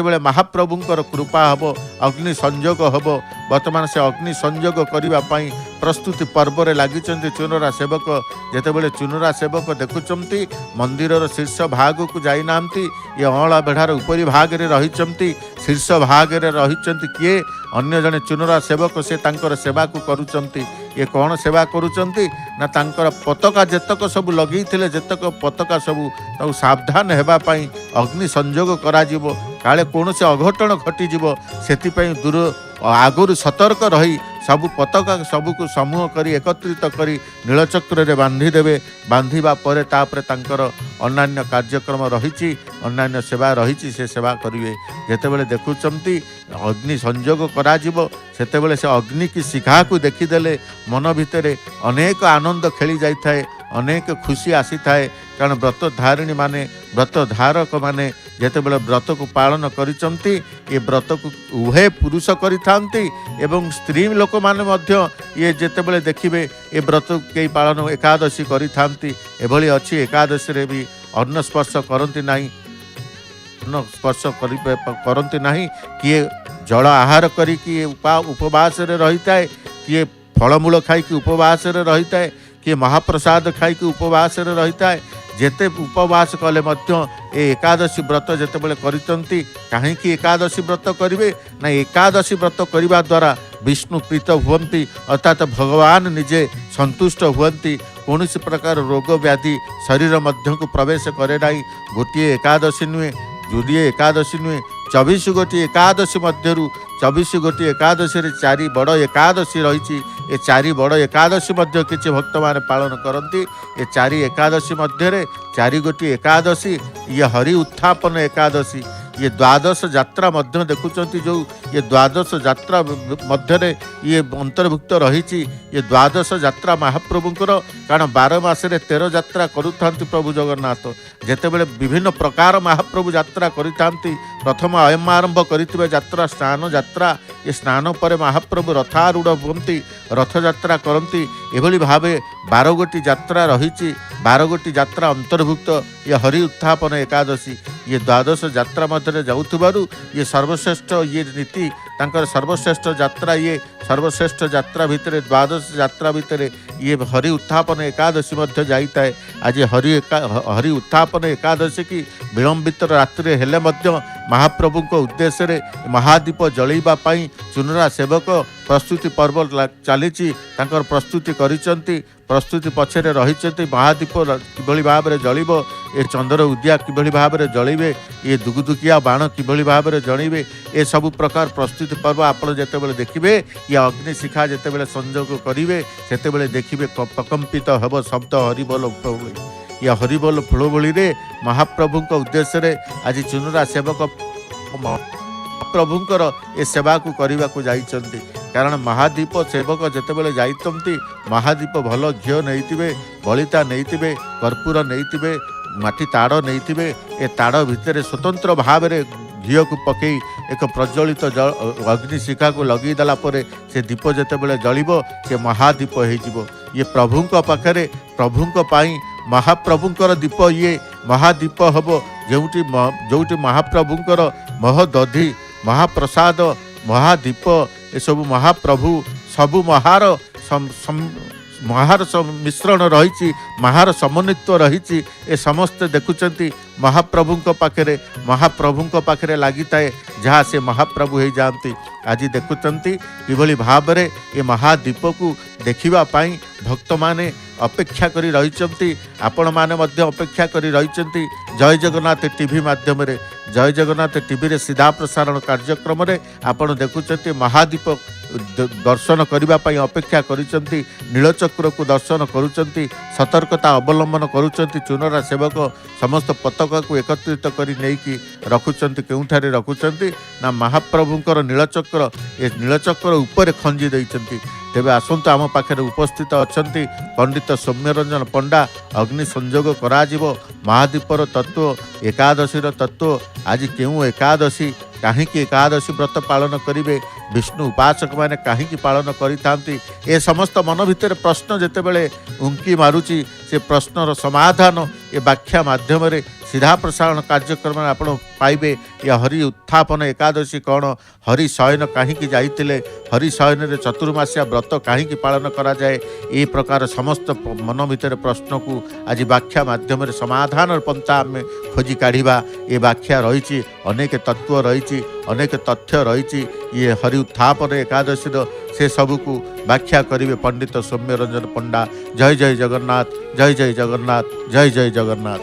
बेले महाप्रभुंकर कृपा हम अग्नि संयोग हम बर्तमान से अग्नि संयोग करने प्रस्तुति पर्व लगी चुनरा सेवक जितेबाला चुनरा सेवक देखुंट मंदिर शीर्ष भाग को जाना ये अँला बेढ़ार उपरी भाग में रही शीर्ष भाग में रही किए अन्य जने चुनरा सेवक से तांकर सेवा को करुचंती ये कौन सेवा करुचंती ना तांकर पताका जेतक सब लगे जेतक पताका सब सावधान होगापाई अग्नि संयोग करा काले कौन से अघटन घटीज से दूर आगुरी सतर्क रही सबू पताका सबको समूह करी एकत्रित करी नीलचक्र रे बांधिदेवे बांधिबा परे तापरे तांकर अन्यान्य कार्यक्रम रही अन्यान्य सेवा रही से सेवा करेंगे जितेबाला देखुंट अग्नि संयोग करा सेतेबेले से अग्नि की शिखा को देखीदेले मन भितर अनेक आनंद खेली जाए अनेक खुशी आसी थाए कारण व्रत धारिणी माने व्रत धारक माने जितेबाला व्रत को पालन करिसंती ये व्रत को उभय पुरुष करिथांती एवं स्त्री लोक माने मध्य ये जितेबाला देखिबे ये व्रत के पालन एकादशी करिथांती एभली अछि एकादशी रे भी अन्न स्पर्श करंती नाही अन्न स्पर्श करंती नाही किए जल आहार करी किए उपवास रे रहिताए किए फलमूल खाई कि उपवास रे रहिताए किए महाप्रसाद खाई कि उपवास रे रहिताए जेते उपवास कले मध्य ए एकादशी व्रत जेतेबेले करितंती काहे कि एकादशी व्रत करिवे ना एकादशी व्रत करिबा द्वारा विष्णु प्रीत हुवंती अर्थात भगवान निजे संतुष्ट हुवंती कौन प्रकार रोग व्याधि शरीर मध्य को प्रवेश करे नाही गोटे एकादशी नुहे जुड़िए एकादशी नुहे 24 गोटी एकादशी मध्यरु 24 गोटी एकादशी रे 4 बड़ एकादशी रही ये 4 बड़ एकादशी मध्य किसी भक्त माने पालन करती ये 4 एकादशी मध्य 4 गोटी एकादशी ये हरि उत्थापन एकादशी ये द्वादश यात्रा मध्य देखुंट जो ये द्वादश यात्रा मध्य ये अंतर्भुक्त रही ये द्वादश यात्रा महाप्रभुंकर कारण 12 मासरे 13 यात्रा करुता प्रभु जगन्नाथ जेतेबेले विभिन्न प्रकार महाप्रभु यात्रा करिथांती प्रथम अयम आरंभ करिथिबे यात्रा स्नान यात्रा ये स्नान पर महाप्रभु रथारूढ़ हुवंती रथ यात्रा करती एभली भावे 12 गोटी यात्रा रही 12 गोटी यात्रा अंतर्भुक्त ये हरि उत्थापन एकादशी ये द्वादश यात्रा मध्य जाउथबारु ये सर्वश्रेष्ठ ये नीति तांकर सर्वश्रेष्ठ यात्रा ये सर्वश्रेष्ठ यात्रा भितर द्वादश यात्रा भितर ये हरि उत्थापन एकादशी मध्य जाइए आज हरि उत्थापन एकादशी की विलंबित रात्रि हेले मध्य महाप्रभु को उद्देश्य रे महादीप जलैबा पाई चुनरा सेवक प्रस्तुति पर्व चली प्रस्तुति करिसंती प्रस्तुति पछरे रही महादीप किभली भाव में जलिब ये चंद्र उदिया किभली भाव में जलिबे ये दुगुदुकिया बाण किभली भाव में जलिबे ये सब प्रकार प्रस्तुति पर्व आपड़ जितेबाला देखिए ये अग्निशिखा जितेबाला संयोग करेंगे सेतेबाला देखिए प्रकंपित हेब शब्द हरिबोल या हरिबोल फुलबोली रे महाप्रभु उद्देश्य रे आज चुनरा सेवक महाप्रभुंकर ये सेवा को करने को जाइछंती कारण महादीप सेवक जितेबाला जाइतंती महादीप भल घी नहीं बलिता नहीं कर्पूर नहीं माटी ताड़ नहीं ए ताड़ भितर स्वतंत्र भाव में घी को पकई एक प्रज्वलित अग्निशिखा को लगीदेला से दीप जितेबाला जलिब से महादीप हो ये प्रभुंक पाखरे प्रभुंक पाई महाप्रभुंकर दीप ये महादीप हम जोटी महाप्रभुंकर महदधि महाप्रसाद महादीप ये सब महाप्रभु सबु महार मिश्रण रही महार समन्वित रही ए समस्त देखुंट महाप्रभुंक पाखरे लगी थाए जहाँ से महाप्रभु हो जाती आज देखुंट किभली भाव में ये महादीप को देखा भक्त माने अपेक्षा करी रही आपण माने मध्य अपेक्षा करी रही जय जगन्नाथ टीवी माध्यम रे जय जगन्नाथ टीवी रे सीधा प्रसारण कार्यक्रम रे आपण देखुंट महादीप दर्शन करने अपेक्षा करिसंती नीलचक्र को दर्शन करुचंती सतर्कता अवलंबन करुचंती चुनरा सेवक समस्त पताका को एकत्रित करी नेकी रखुचंती केउठारे रखुचंती ना महाप्रभुंकर नीलचक्र ए नीलचक्र ऊपर खंजी देइचंती तेबे आसंतु आम पाखे उपस्थित अछंती पंडित सौम्यरंजन पंडा अग्नि संयोग कराजिबो महादीपर तत्व एकादशीर तत्व आज केउ एकादशी कहीं एकादशी व्रत पालन करेंगे विष्णु उपासक मैंने कहीं पालन करी ए समस्त मन भितर प्रश्न जितेबले उंकी मारुची से प्रश्नर समाधान ये व्याख्या माध्यम सीधा प्रसारण कार्यक्रम आप पाइबे या हरि उत्थापन एकादशी कौन हरि शयन कहीं जाइए हरि शयन चतुर्मासिया व्रत कहीं पालन करा जाए ये प्रकार समस्त मन भितर प्रश्न को आज व्याख्या माध्यम समाधान पंथा आम खोजी काढ़ा ये व्याख्या रही अनेक तत्व रही अनेक तथ्य रही ये हरि उत्थापन एकादशी से सबको व्याख्या करेंगे पंडित सौम्य रंजन पंडा। जय जय जगन्नाथ जय जय जगन्नाथ जय जय जगन्नाथ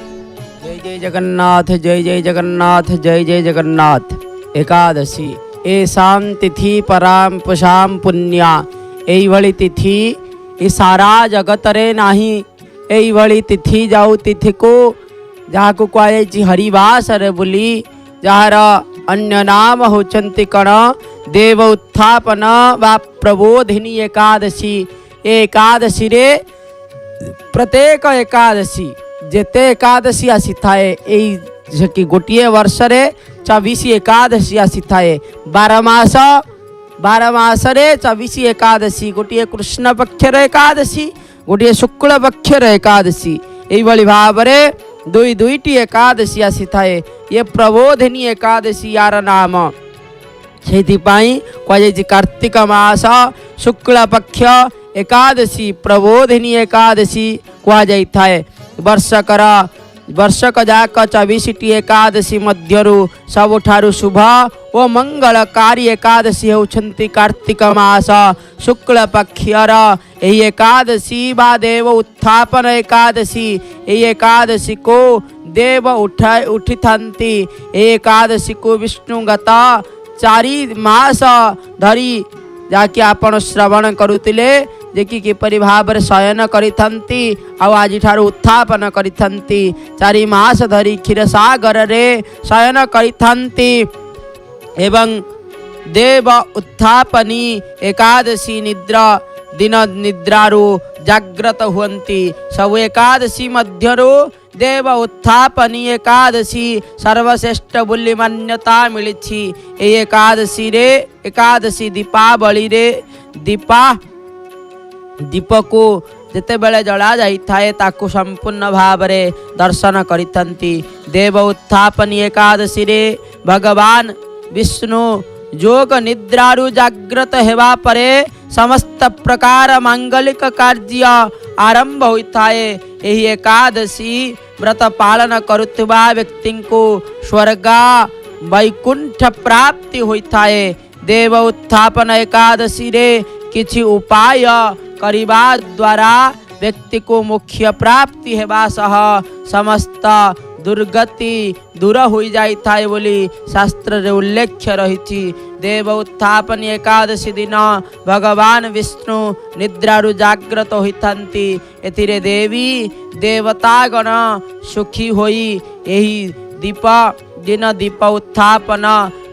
जय जय जगन्नाथ जय जय जगन्नाथ जय जय जगन्नाथ। एकादशी ऐसाम तिथि पराम पुषाम पुण्या एई भली तिथि ए सारा जगतरे नाही एई भली तिथि जाऊ तिथि को जहाँ को कहुई हरिवास रे बोली जार अन्य नाम होचंती कण देव उत्थापन वा प्रबोधिनी एकादशी। एकादशी रे प्रत्येक एकादशी जेते एकादशी आसी थाए एई कि गोटे वर्ष रे 24 एकादशी आसी थाए 12 मास रे 24 एकादशी गोटे कृष्ण पक्षर एकादशी गोटे शुक्ल पक्षर एकादशी एई भली भाव रे दुईटी एकादशी आसी थाए ये प्रबोधिनी एकादशी यार नाम से कहुई कार्तिक मास शुक्ल पक्ष एकादशी प्रबोधिनी एकादशी कहुई वर्षक जाक 24टी एकादशी मध्यरु सबुठारु शुभ ओ मंगलकारी एकादशी होउछंती कार्तिक मास शुक्ल पक्षर एही एकादशी बा देव उत्थापन एकादशी। एही एकादशी को देव उठी थांती एकादशी को विष्णुगत 4 मास धरी जाकि आपण श्रवण करुतिले जे कि किपरि भाव शयन करिथंती आ आज ठार उत्थापन करिथंती 4 मास धरी क्षीरसागर रे शयन करिथंती एवं देव उत्थापनी एकादशी निद्रा दिन निद्रारु जाग्रत हुंती सब एकादशी मध्यरु देव उत्थापनी एकादशी सर्वश्रेष्ठ बोली मान्यता मिली। एकादशी रे एकादशी दीपावली रे दीप को जिते बेले जला जाई थाए ताकु संपूर्ण भाव रे दर्शन करिथंती। देव उत्थापनी एकादशी रे भगवान विष्णु योग निद्रारु जाग्रत हेबा परे समस्त प्रकार मांगलिक कार्य आरंभ होता है। एही एकादशी व्रत पालन करुवा व्यक्ति को स्वर्ग वैकुंठ प्राप्ति होता है। देव उत्थापन एकादशी रे किछि उपाय करिबा द्वारा व्यक्ति को मुख्य प्राप्ति हेबा सह समस्त दुर्गति दूर हो जाई थाए बोली शास्त्र रे उल्लेख रही। देव उत्थापन एकादशी दिन भगवान विष्णु निद्रारु जाग्रत होइथांती एथिरे देवी देवतागण सुखी होई एही दीप दिन दीप उत्थापन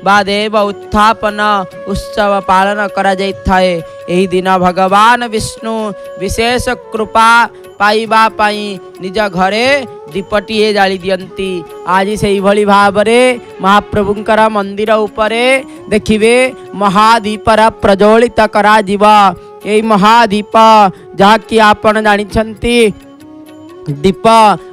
बा देव उत्थापन उत्सव पालन करा जाई थाए। एही दिन भगवान विष्णु विशेष कृपा पाइबा पाई निज घरे दीपटीए जाली दियंती। आज से भली भाव रे महाप्रभुंकर मंदिर उपरे देखिवे महादीपर प्रज्वलित करा जीवा। ए महादीप जहाँ कि आपण जानिछंती दीप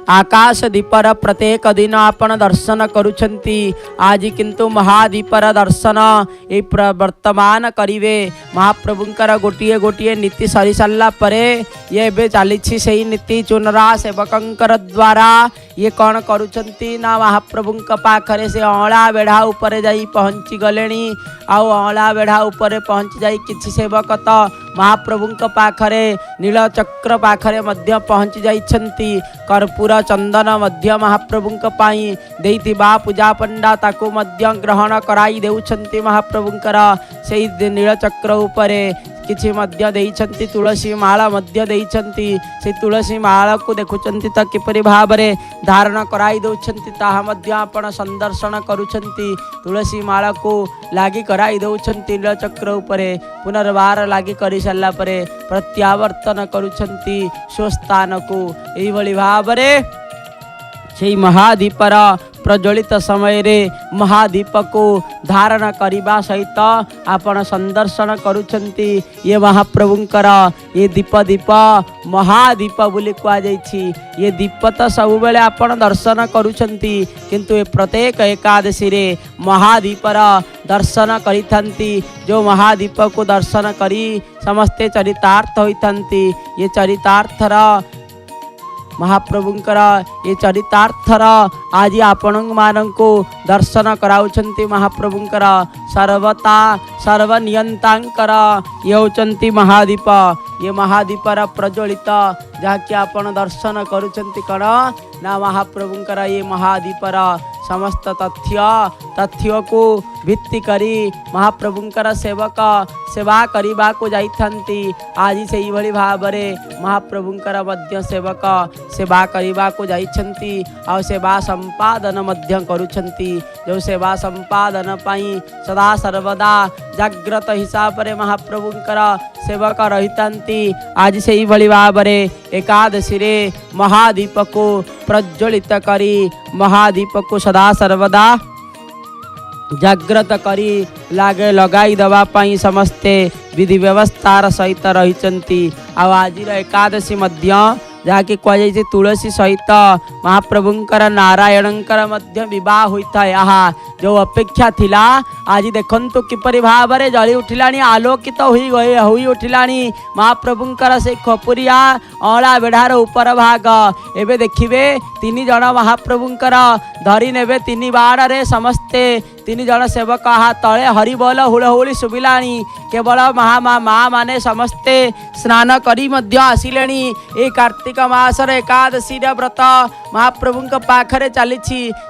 आकाश दीपर प्रत्येक दिन आपण दर्शन करुछंती। आज किंतु महादीपर दर्शन ए वर्तमान करिवे। महाप्रभुंकर गोटिए गोटिए नीति सरी सारा परे ये बे चली से नीति चुनरा सेवकंकर द्वारा ये कौन करुछंती ना महाप्रभुंक पाखरे से अँला बेढ़ा उपरे जाई पहुँची गलेनी। आउ अँला बेढ़ा उपरे पहुँची जाई किछि सेवक तो महाप्रभुंक पाखरे नीलचक्र पाखरे मध्य पहुँची जाइछंती। कर्पूर चंदन मध्य महाप्रभुंक पाई देइथिबा पूजा पंडा ताको मध्य ग्रहण कराई देउछंती। महाप्रभुंकर से नीलचक्र उपरे किछि मध्य देइछंती तुलसी माला मध्य देइछंती। से तुलसी माला को देखुछंती त किपरि भाबरे धारण कराई देउछंती ताहा मध्य आपण संदर्शन करुछंती। तुलसी माला को लागी कराई देउछंती नीलचक्र उपरे पुनर्वार लागी करि सारला परे प्रत्यावर्तन करुछंती स्वस्थान को। एही भली भाबरे से महादीपर प्रज्वलित समय रे महादीप को धारण करने सहित आपण संदर्शन करुछंती। ये महाप्रभुंकर ये दीप महादीप बोली कहुछि। ये दीप तो सब बेले आपण दर्शन करुछंती किंतु ये प्रत्येक एकादशी रे महादीपर दर्शन करिथंती। जो महादीप को दर्शन करी समस्ते चरितार्थ होइथंती। ये चरितार्थर महाप्रभुंकर ये चरितार्थर आज आपण मानक दर्शन कराउछंती। महाप्रभुंकर सर्वता सर्वनियंतांकर ये होचंती महादीप। ये महादीपर प्रज्वलित जहाँकि आपण दर्शन करुछंती कण ना महाप्रभुंकर ये महादीपर समस्त तथ्य को भित्ति करी महाप्रभुंकर सेवक सेवा करने को जाइथंती। आज से भली भाव महाप्रभुंकर मध्य सेवक सेवा करने को जाइछंती और सेवा संपादन मध्य करुछंती। जो सेवा संपादन पाई सदा सर्वदा जाग्रत हिसाब रे महाप्रभुंकर सेवक रहिथंती। आज से भली भाव एकादशी रे महादीप को प्रज्वलित करी महादीप को सदा सर्वदा जाग्रत करी लागे लगाई दवा पाई समस्ते विधि व्यवस्थार सहित रहिचंती। आज एकादशी मध्य जहाँकि कहुई तुलसी सहित महाप्रभुंकर नारायणंकर मध्य विवाह होता है। आहा जो अपेक्षा थिला आज देखंतु किपरि भाव में जली उठिलानी आलोकित होई उठिलानी महाप्रभुंकर से खपुरिया अला बेढ़ार उपर भाग। एबे देखिबे तीन जन महाप्रभुंकर धरी नेबे तीन बाड़े समस्ते तीन जन सेवक हाथ तले हरिबोल हुलहुली शुभिलानी। केवल माँ माने समस्ते स्नान करी मध्य आसिलेनी। ए कार्तिक मासर एकादशी व्रत महाप्रभुंक पाखरे चली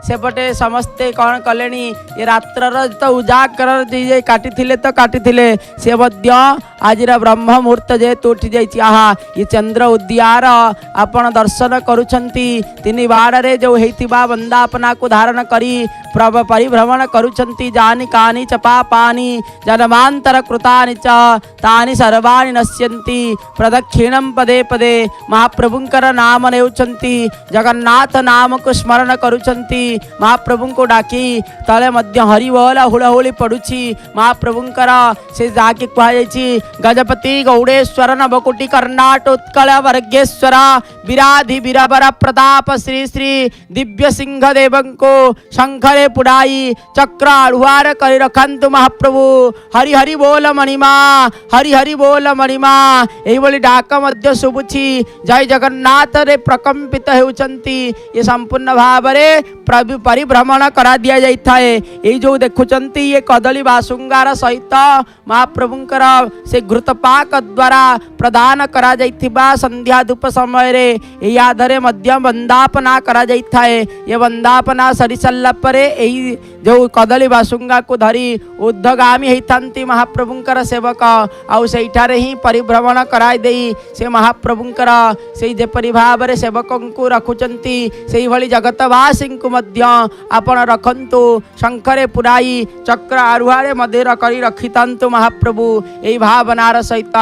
सेपटे समस्ते कौन कलेनी ये रात्र तो उजागर जे काटी तो काटी से मध्य आज ब्रह्म मुहूर्त जेहेतु उठी जाइए। आहा ये चंद्र उद्यार आपण दर्शन करुछंती। तीन बाड़े जो होइतिबा वंदापना को धारण करी परिभ्रमण करुछंती। जानी कानी च पापानि जन्मांतर कृतानि च तानि सर्वाणि नश्यन्ति। प्रदक्षिणं पदे पदे महाप्रभुंकर नाम नेउछंती। जगन्नाथ नाम को स्मरण करुछंती। महाप्रभु को डाकी तले मध्य हरिबोल हुलहुली पड़ुछि। महाप्रभुंकर से जाके कहुछि गजपति गौड़ेश्वर नवकोटि कर्णाट उत्कल वर्गेश्वर विराधि वीरवर प्रताप श्री श्री दिव्य सिंह देवंको शंखरे पुड़ाई चक्र आढ़ुआर कर रखंतु महाप्रभु। हरि हरि बोल मणिमा हरि हरि बोल मणिमा एही डाक मध्य शुभुछि। जय जगन्नाथ रे प्रकंपित होउछंती। ये संपूर्ण भाव में परिभ्रमण करा दिया जाइए। ये जो देखुचंती ये कदली बासुंगार सहित महाप्रभुंकर से घृतपाक द्वारा प्रदान करा जाइथिबा संध्या धूप समय रे यादरे मध्य वंदापना करा जाइए। ये वंदापना सरी सारा परे यही जो कदली बासुंगा को धरी उद्धगामी होइथांती महाप्रभुंकर सेवक आउ सेठारे ही परिभ्रमण कराई देई से महाप्रभुंकर से जेपरि भाव रे सेवकों को रखुचंती से भली जगतवासी को मध्य आपण रखंतु। शंखरे पुराई चक्र आरुहारे मध्य करी रखितांतु महाप्रभु। यही भावनार सहित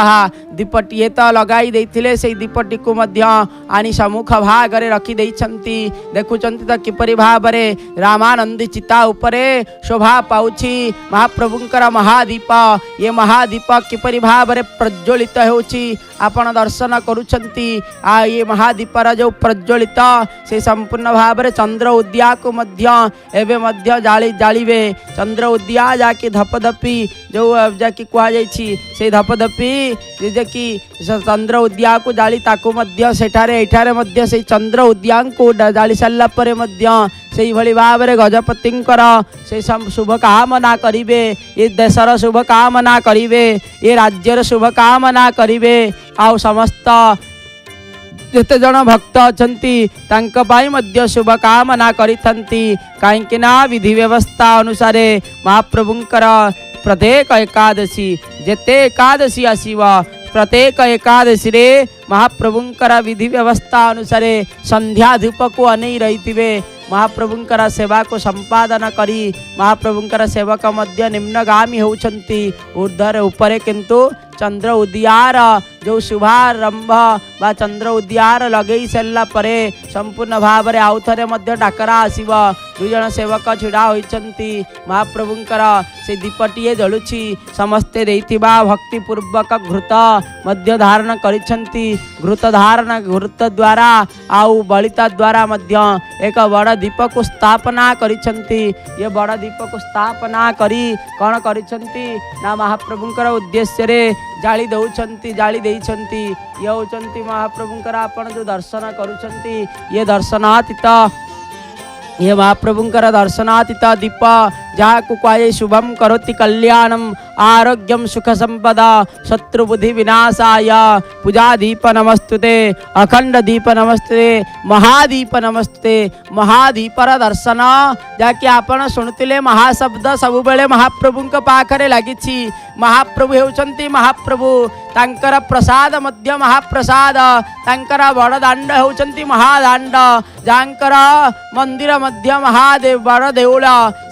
दीपटीए तो लगाई देइथिले से दीपटी को मध्य आनी सम्मुख भाग रे रखी देइछंती। देखुचंती तो किपरि भाव रे रामानंदी चिता उपरे शोभा पाउछि महाप्रभुंकर महादीप। ये महादीप किपरि भाव रे प्रज्वलित होउछि आपण दर्शन करुछंती। ये महादीपर जो प्रज्वलित से संपूर्ण भाव में चंद्र उद्या को मध्य एवं मध्य जाली जालिबे। चंद्र उद्या जाकि धपधपी जो जाकि कहुछि से धपधपी जाकि चंद्र उद्या को जाली ताकू मध्य सेठारे एठारे मध्य से चंद्र उद्या को जाली सारा पर मध्य से भली भाव में गजपतिंकर से शुभ कामना करिवे। ये देशर शुभ कामना करिवे। ये राज्यर शुभ कामना करिवे। आउ समस्त जेते जन भक्त अछंती तांक पाई मध्य शुभ कामना करिथंती। काहेकि ना विधि व्यवस्था अनुसार महाप्रभुंकर प्रत्येक एकादशी जेते एकादशी आसीव प्रत्येक एकादशी रे महाप्रभुंकर विधि व्यवस्था अनुसार संध्या धूप को अनै रहिथिबे। महाप्रभुंकर सेवा को संपादन करी महाप्रभुंकर सेवक मध्य निम्नगामी होउछंती ऊर्ध्वर उपरे किंतु चंद्र उद्यार जो शुभारंभ बा चंद्र उद्यार लगई सारा परे संपूर्ण भाव में आउ थे मध्य डाकरा आसीब। दुई जन सेवक छिड़ा होइछंती महाप्रभुंकर से दीपटीए जलुछि समस्ते देइथिबा भक्तिपूर्वक घृत मध्य धारण करिछंती घृत धारण घृत द्वारा आउ बलिता द्वारा मध्य एक बड़ दीप को स्थापना करिछंती ये बड़ दीप को स्थापना करी कौन करिछंती ना महाप्रभुंकर उद्देश्य रे जाली दउछंती जाली देइछंती ये होचंती महाप्रभुंकर आपण जो दर्शन करुछंती ये दर्शनातीत ये महाप्रभुंकर दर्शनातीत दीप जहाँ को कहे शुभम करोति कल्याणम आरोग्यम सुख संपदा शत्रुबुद्धि विनाशाय पूजा दीप नमस्तुते अखंड दीप नमस्ते महादीप नमस्ते महादीपर दर्शन जाकि आपण शुणुतिले महाशब्द सब बेले महाप्रभुंक पाखरे लागिछि महाप्रभु हेउचंती महाप्रभु तांकर प्रसाद मध्य महाप्रसाद तांकर बड़ दांड हेउचंती महादांड जांकर मंदिर मध्य महादेव बड़ देउळ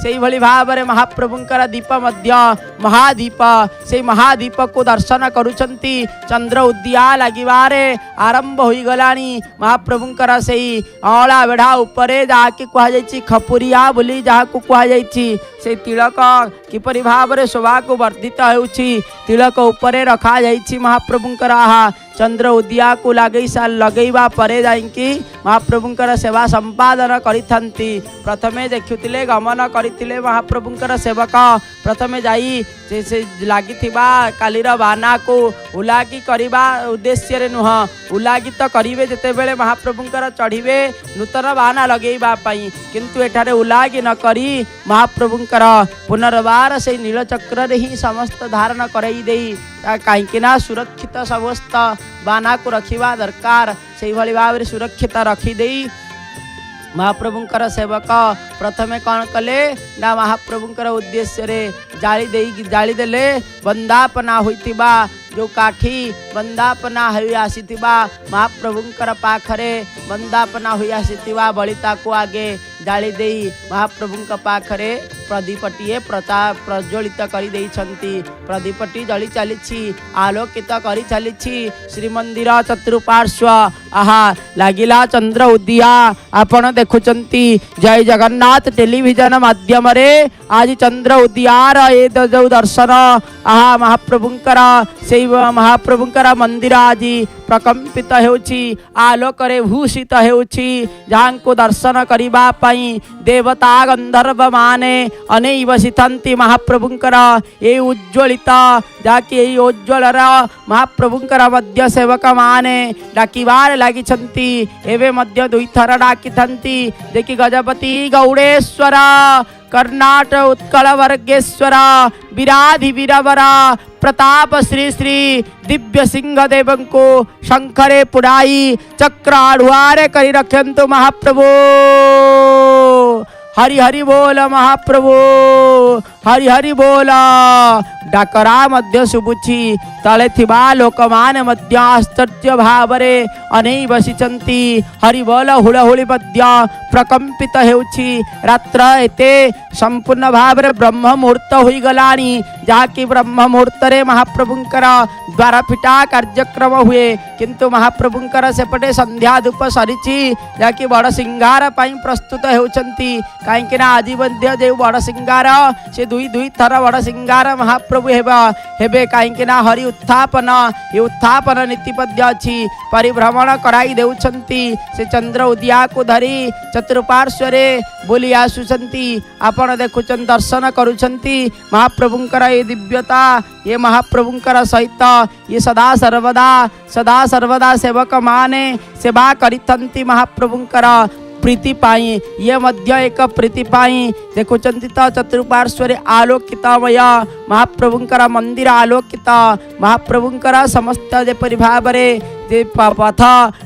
सेई भली भाबरे महाप्रभुंकर दीप मध्य महादीप से महादीप को दर्शन करुचंती चंद्र उद्या लागिबारे आरंभ होई गलानी महाप्रभुंकर सेई अळा बेढ़ा उपरे जाके कहा जायछि खपुरिया बोली जहा को कहा जायछि से तिलक किपरि भाबरे शोभा को वर्धित हेउछि तिलक उपरे रखा जायछि महाप्रभुंकर आहा चंद्र उदिया को लगेवा परे जाइकी महाप्रभुंकर सेवा संपादन करिथंती प्रथमे देखुतिले गमन करितिले महाप्रभुंकर सेवक प्रथमे जाई से लागिथिबा कालीर बाना को उलागी करिबा उद्देश्य रे नुह उलागी तो करिवे जेते बेले महाप्रभुंकर चढ़िवे नूतन बाना लगेबा पई किंतु एठारे उलागी न करी महाप्रभुंकर पुनर्बार से नीलचक्र रे ही समस्त धारण करई देई कहीं सुरक्षित समस्त बाना को रखिबा दरकार से भली भाव सुरक्षित रखिदे महाप्रभुंकर सेवक प्रथमे कौन कले ना महाप्रभुंकर उद्देश्य रे जाली देले वंदापना होइतिबा जो काठी वंदापना हुई आसीथिबा महाप्रभुंकर पाखरे वंदापना हुई आसीथिबा बलिता को आगे जाली देई महाप्रभुंक पाखरे प्रदीपटीए प्रज्वलित करी देइछंती प्रदीपटी जली चलीछि आलोकित करी चलीछि श्रीमंदिर चतुर्पार्श्व आहा लागिला चंद्र उदिया आपण देखुचंती जय जगन्नाथ टेलीविजन माध्यम रे आज चंद्र उदियार ए जो दर्शन आहा महाप्रभुंकर से महाप्रभुंकर मंदिर आज प्रकंपित हेउछि आलोकरे भूषित हेउछि जहां को दर्शन करिबा पई देवता गंधर्व माने अनेई बसिथंती महाप्रभुंकर ए उज्ज्वलित जाकि ए उज्ज्वलर महाप्रभुंकर मध्य सेवक माने डाकिबार लागिछंती एवे मध्य दुई थर डाकिथंती देखि गजपति गौड़ेश्वर कर्नाट उत्कल वर्गेश्वर विराधि वीरवरा प्रताप श्री श्री दिव्य सिंह देवं को शंखरे पुड़ाई चक्र आढ़ुआरे करी रखंतु महाप्रभु हरि हरि बोल महाप्रभु हरि हरि बोल डाकरा मध्य शुभुछि तले थिबा लोकमान मध्य आश्चर्य भावरे अनेई बसिचंती हरि बोल हुलहुली मध्य प्रकंपित हेउछि रात्र एते संपूर्ण भावरे ब्रह्म मुहूर्त होई गलानी जाकि ब्रह्म मुहूर्त रे महाप्रभुंकर द्वारा फिटा कार्यक्रम हुए किंतु महाप्रभुंकर सेपटे संध्या धूप सरिछि जाकि बड़ सिंगार पई प्रस्तुत हेउचंती काहेकि ना आदि मध्य जे बड़ सिंगार से दुई दुई थर बड़ सिंगार महाप्रभु हेबे काहेकि ना हरि उत्थापन ये उत्थापन नीतिपद्य अछि परिभ्रमण कराई देउछंती से चंद्र उदिया को धरी चतुर्पार्श्व रे बोली आसुचंती आपण देखुचन दर्शन करुचंती महाप्रभुंकर ये दिव्यता ये महाप्रभुंकर सहित ये सदा सर्वदा सेवक माने सेवा करिथंती महाप्रभुंकर प्रीति पाई ये मध्य एक प्रीति पाई देखुचंती तो चतुर्पार्श्व आलोकितमय महाप्रभुंकर मंदिर आलोकित महाप्रभुंकर समस्त जेपरि भावरे जे पथ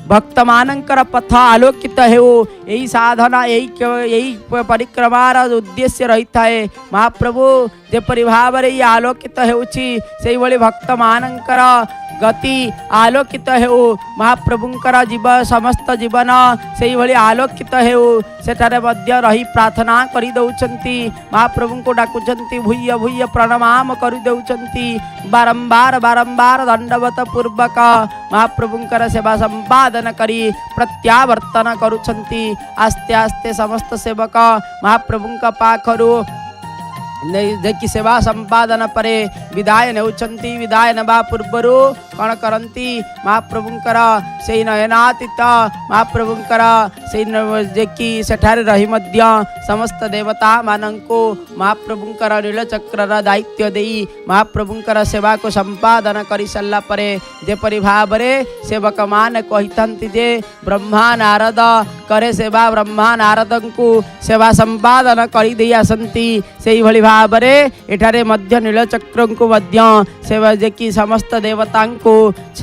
भक्त मानकर पथ आलोकित हेउ यही साधना यही परिक्रमार उद्देश्य रही थाए महाप्रभु जेपरि भावरे ये आलोकित हेउछि सेहि भली भक्त मानकर गति आलोकित हेउ महाप्रभुंकर जीव समस्त जीवन सेही भली आलोकित हेउ सेठारे मध्य रही प्रार्थना करि दउचंती महाप्रभु को डाकुचंती भूय भूय प्रणाम करि दउचंती बारंबार बारंबार दंडवत पूर्वक महाप्रभुंकर सेवा संपादन करी प्रत्यावर्तन करुछंती आस्ते आस्ते समस्त सेवक महाप्रभुंक पाखरु देखि सेवा संपादन परे विदाय नेउछंती विदाय नेबा पूर्वरु कण करंती महाप्रभुंकर सेही नयनातीत महाप्रभुंकर सेही जेकि सेठारे रही मध्य समस्त देवता मानंको महाप्रभुंकर नीलचक्रर दायित्व देई महाप्रभुंकर सेवा को संपादन करि सल्ला परे जेपरि भावरे सेवक मान कहितंती जे ब्रह्मा नारद करे सेवा ब्रह्मा नारदंकु सेवा संपादन करि देई आसंती सेही भली भावरे एठारे मध्य नीलचक्रंकु मध्य सेवा जेकि समस्त देवतांकु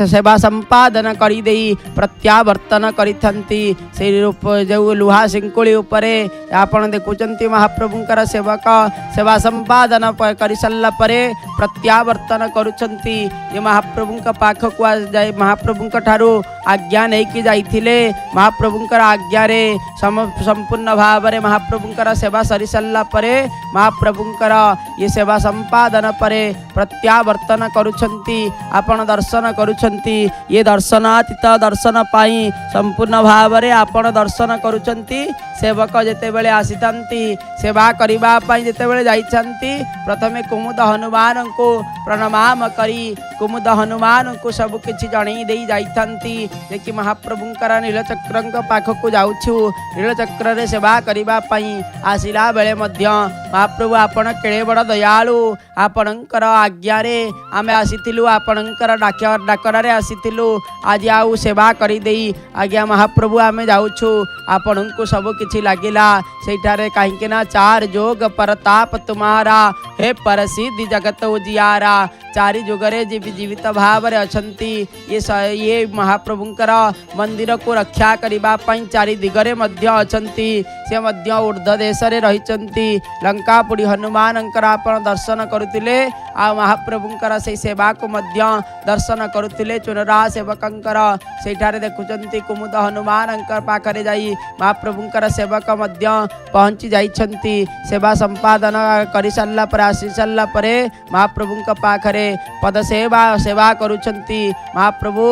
सेवा संपादन करि देई प्रत्यावर्तन करिथंती से रूप जो लुहा सिंकुली उपरे आपण देखुचंती महाप्रभुंकर सेवक सेवा संपादन करि सल्ला परे प्रत्यावर्तन करुचंती ये महाप्रभुंक पाखक जाय महाप्रभुंक ठारू आज्ञा नहीं कि जाइथिले महाप्रभुंकर आज्ञा रे संपूर्ण भाव रे महाप्रभुंकर सेवा सरी सल्ला परे महाप्रभुंकर ये सेवा संपादन परे प्रत्यावर्तन करुछंती आपण दर्शन करुछंती ये दर्शनातीत दर्शन पाई संपूर्ण भाव रे आपण दर्शन करुछंती सेवक जेते बेले आसीतांती सेवा करिबा पाई जेते बेले जाइछंती प्रथमे कुमुद हनुमान को प्रणाम करी कुमुद हनुमान को सब किछि जणई देई जाइथंती देखि महाप्रभुंकर नीलचक्रंक पाखकु जाउछु नीलचक्र रे सेवा करिबा पाई आसिला बेले मध्य महाप्रभु आपण केळे बड़ दयालु आपणकर आज्ञा रे आमे आसीतिलु आपणकर डाकरा रे आसीतिलु आज आउ सेवा करि देई आज्ञा महाप्रभु आमे जाउछु आपणको सब किछि लागिला सेठारे काहेकि ना चार जोग परताप तुम्हारा हे परसिद्धि जगत उजियारा चारि जुगरे जीवित भाव रे अछंती ये महाप्रभुंकर मंदिर को रक्षा करिबा पई चारि दिगरे मध्य अछंती से मध्य ऊर्ध्व देश रे रहिचंती लंकापुरी हनुमानंकर आपण दर्शन करुतिले आ महाप्रभुंकर से सेवा को मध्य दर्शन करुतिले चुनरा सेवकंकर सेठारे देखुचंती कुमुद हनुमानंकर पाखरे जाई महाप्रभुंकर सेवक मध्य पहुंची जाइछंती सेवा संपादन करि सल्ला पर आसी सल्ला परे महाप्रभुंक पाखरे पद सेवा करुछंती महाप्रभु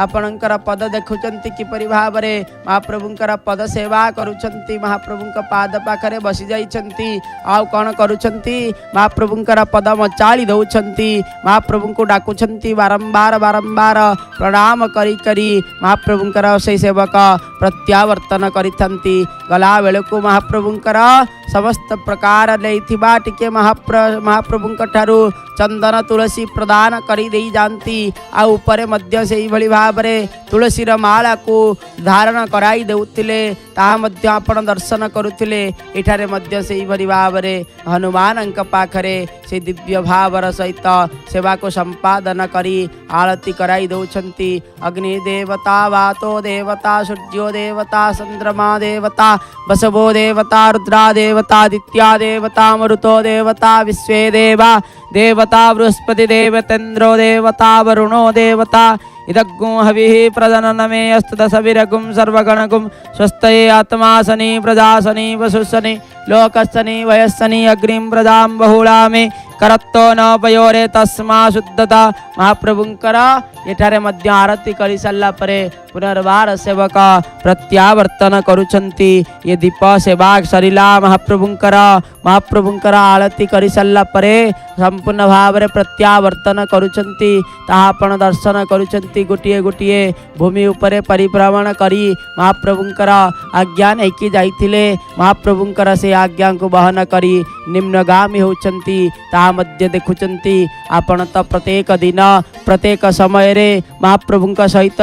आपणकर पद देखुचंती किपरि भावरे महाप्रभुंकर पद सेवा करुछंती महाप्रभुंक पाद पाखरे बसी जाइछंती आउ कोन करुछंती महाप्रभुंकर पद मचाली दउछंती महाप्रभुंको डाकुछंती बारंबार बारंबार प्रणाम करी करी महाप्रभुंकर से सेवक प्रत्यावर्तन करिथंती गला बेलको महाप्रभुंकर समस्त प्रकार लेथिबा टिके महाप्रभुंक ठारू चंदन तुलसी प्रदान करी देई जानती आ ऊपर मध्य से भली भाव रे तुलसी र माला को धारण कराई देउतिले ता मध्य आपण दर्शन करुतिले एठारे मध्य से भली भाव रे हनुमान अंक पाखरे से दिव्य भावर सहित सेवा को संपादन करी आरती कराई दउछंती अग्नि देवता वातो देवता सूर्यो देवता चंद्रमा देवता बसवो देवता रुद्रा देवता आदित्या देवता मरुतो देवता विश्वे देवता बृहस्पति देवतेन्द्रो देवता वरुणो देवता इदग्गुं हविः प्रजननमे अस्तु दशविरगुं सर्वगणगुं स्वस्तये आत्मासनि प्रजासनि वसुसनि लोकसनि वयस्सनि अग्निं प्रजां बहुलामे करत्तो न पयोरे तस्मा शुद्धता महाप्रभुंकर एठारे मध्य आरती करि सल्ला परे पुनर्बार सेवक प्रत्यावर्तन करुछंती ये दीप सेवा सरिला महाप्रभुंकर आरती करि सल्ला परे संपूर्ण भाव रे प्रत्यावर्तन करुछंती ताहा आपण दर्शन करुछंती गोटिए गोटिए भूमि उपरे परिभ्रमण करी महाप्रभुंकर आज्ञा नेकी जाइथिले महाप्रभुंकर से आज्ञा को बहन करी निम्नगामी होचंती ता मध्य देखुचंती आपण तो प्रत्येक दिन प्रत्येक समय रे महाप्रभुंक सहित